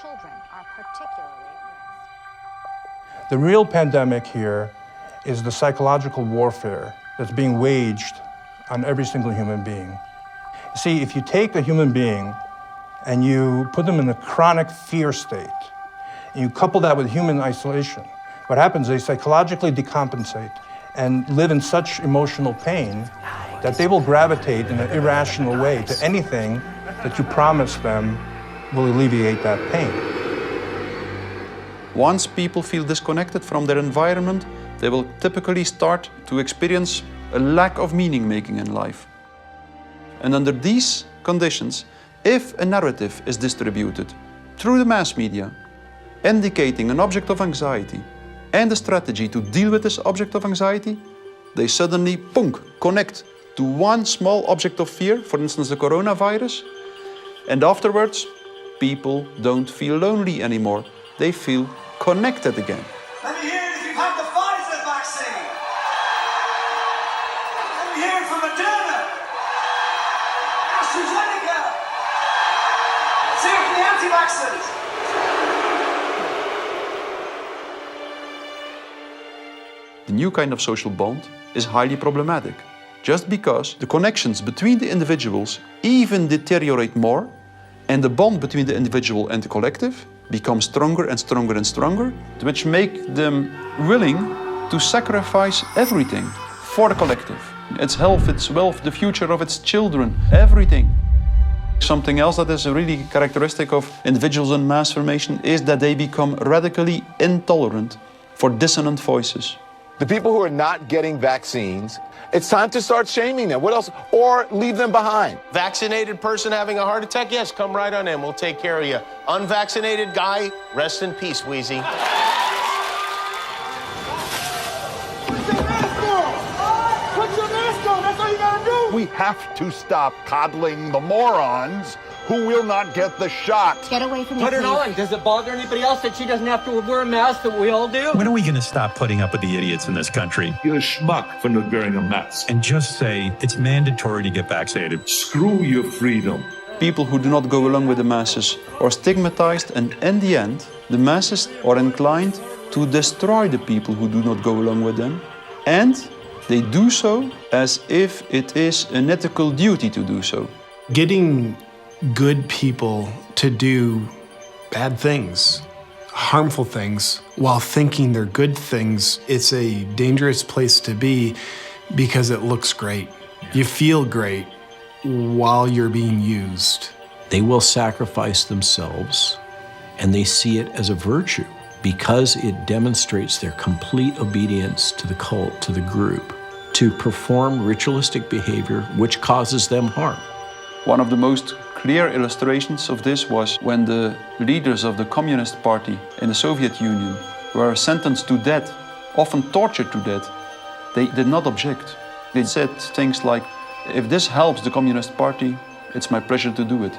children are particularly at risk. The real pandemic here is the psychological warfare that's being waged on every single human being. See, if you take a human being and you put them in a chronic fear state, and you couple that with human isolation, what happens is they psychologically decompensate and live in such emotional pain that they will gravitate in an irrational way to anything that you promise them will alleviate that pain. Once people feel disconnected from their environment, they will typically start to experience a lack of meaning-making in life. And under these conditions, if a narrative is distributed through the mass media, indicating an object of anxiety and a strategy to deal with this object of anxiety, they suddenly, connect to one small object of fear, for instance the coronavirus, and afterwards people don't feel lonely anymore, they feel connected again. Let me hear it if you've had the Pfizer vaccine. Let me hear it from Moderna, AstraZeneca. Let's hear it from the anti-vaxxers. The new kind of social bond is highly problematic, just because the connections between the individuals even deteriorate more, and the bond between the individual and the collective becomes stronger and stronger and stronger, which make them willing to sacrifice everything for the collective. Its health, its wealth, the future of its children, everything. Something else that is really characteristic of individuals in mass formation is that they become radically intolerant for dissonant voices. The people who are not getting vaccines, it's time to start shaming them. What else? Or leave them behind. Vaccinated person having a heart attack? Yes, come right on in. We'll take care of you. Unvaccinated guy, rest in peace, Wheezy. Put your mask on! Put your mask on! That's all you gotta do! We have to stop coddling the morons who will not get the shot. Get away from me, Put it please. on. Does it bother anybody else that she doesn't have to wear a mask that we all do? When are we going to stop putting up with the idiots in this country? You're a schmuck for not wearing a mask. And just say it's mandatory to get vaccinated. Screw your freedom. People who do not go along with the masses are stigmatized, and in the end, the masses are inclined to destroy the people who do not go along with them. And they do so as if it is an ethical duty to do so. Getting good people to do bad things, harmful things, while thinking they're good things, it's a dangerous place to be because it looks great. You feel great while you're being used. They will sacrifice themselves, and they see it as a virtue because it demonstrates their complete obedience to the cult, to the group, to perform ritualistic behavior which causes them harm. One of the most clear illustrations of this was when the leaders of the Communist Party in the Soviet Union were sentenced to death, often tortured to death. They did not object. They said things like, if this helps the Communist Party, it's my pleasure to do it.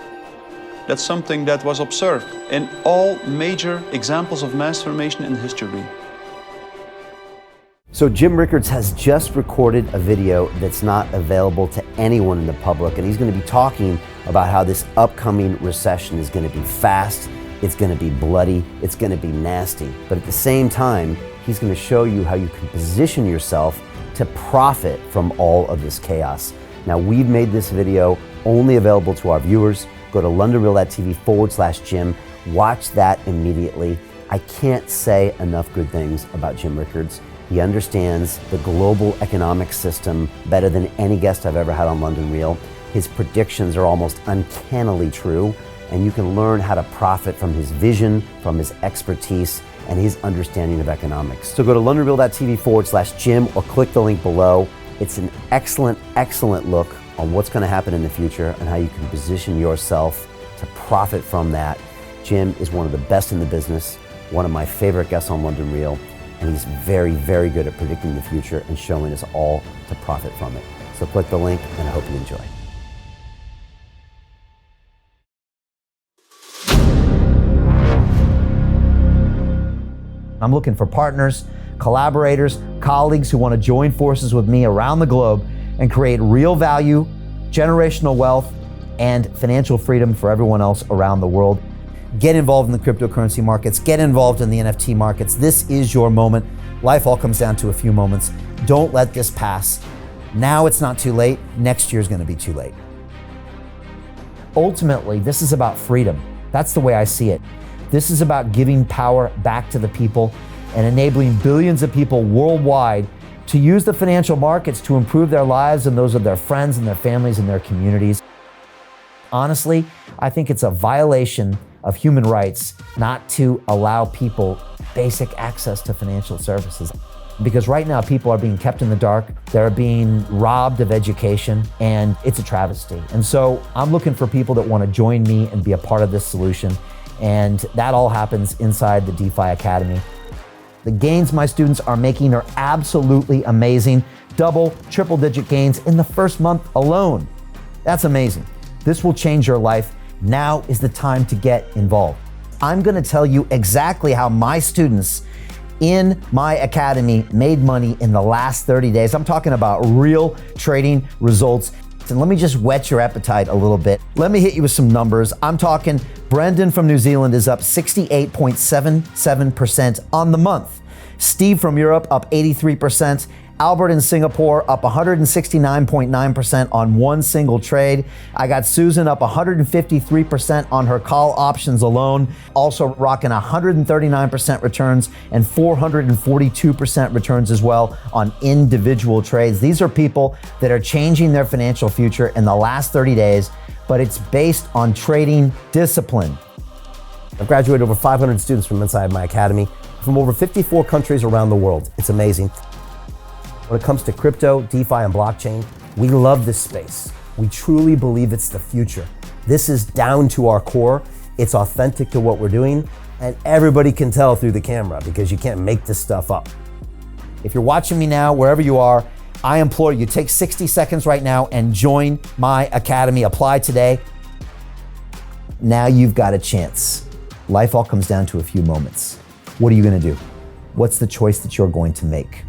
That's something that was observed in all major examples of mass formation in history. So Jim Rickards has just recorded a video that's not available to anyone in the public, and he's going to be talking about how this upcoming recession is going to be fast, it's going to be bloody, it's going to be nasty. But at the same time, he's going to show you how you can position yourself to profit from all of this chaos. Now, we've made this video only available to our viewers. Go to londonreal.tv/Jim. Watch that immediately. I can't say enough good things about Jim Rickards. He understands the global economic system better than any guest I've ever had on London Real. His predictions are almost uncannily true, and you can learn how to profit from his vision, from his expertise, and his understanding of economics. So go to londonreal.tv/Jim or click the link below. It's an excellent, excellent look on what's going to happen in the future and how you can position yourself to profit from that. Jim is one of the best in the business, one of my favorite guests on London Real, and he's very, very good at predicting the future and showing us all to profit from it. So click the link, and I hope you enjoy. I'm looking for partners, collaborators, colleagues who want to join forces with me around the globe and create real value, generational wealth, and financial freedom for everyone else around the world. get involved in the cryptocurrency markets, get involved in the NFT markets. This is your moment. Life all comes down to a few moments. Don't let this pass. Now it's not too late. Next year's gonna be too late. Ultimately, this is about freedom. That's the way I see it. This is about giving power back to the people and enabling billions of people worldwide to use the financial markets to improve their lives and those of their friends and their families and their communities. Honestly, I think it's a violation of human rights not to allow people basic access to financial services. Because right now people are being kept in the dark, they're being robbed of education, and it's a travesty. And so I'm looking for people that want to join me and be a part of this solution. And that all happens inside the DeFi Academy. The gains my students are making are absolutely amazing. Double, triple digit gains in the first month alone. That's amazing. This will change your life. Now is the time to get involved. I'm gonna tell you exactly how my students in my academy made money in the last 30 days. I'm talking about real trading results. And let me just whet your appetite a little bit. Let me hit you with some numbers. I'm talking Brendan from New Zealand is up 68.77% on the month. Steve from Europe up 83%. Albert in Singapore up 169.9% on one single trade. I got Susan up 153% on her call options alone. Also rocking 139% returns and 442% returns as well on individual trades. These are people that are changing their financial future in the last 30 days, but it's based on trading discipline. I've graduated over 500 students from inside my academy from over 54 countries around the world. It's amazing. When it comes to crypto, DeFi, and blockchain, we love this space. We truly believe it's the future. This is down to our core. It's authentic to what we're doing, and everybody can tell through the camera because you can't make this stuff up. If you're watching me now, wherever you are, I implore you, take 60 seconds right now and join my academy. Apply today. Now you've got a chance. Life all comes down to a few moments. What are you gonna do? What's the choice that you're going to make?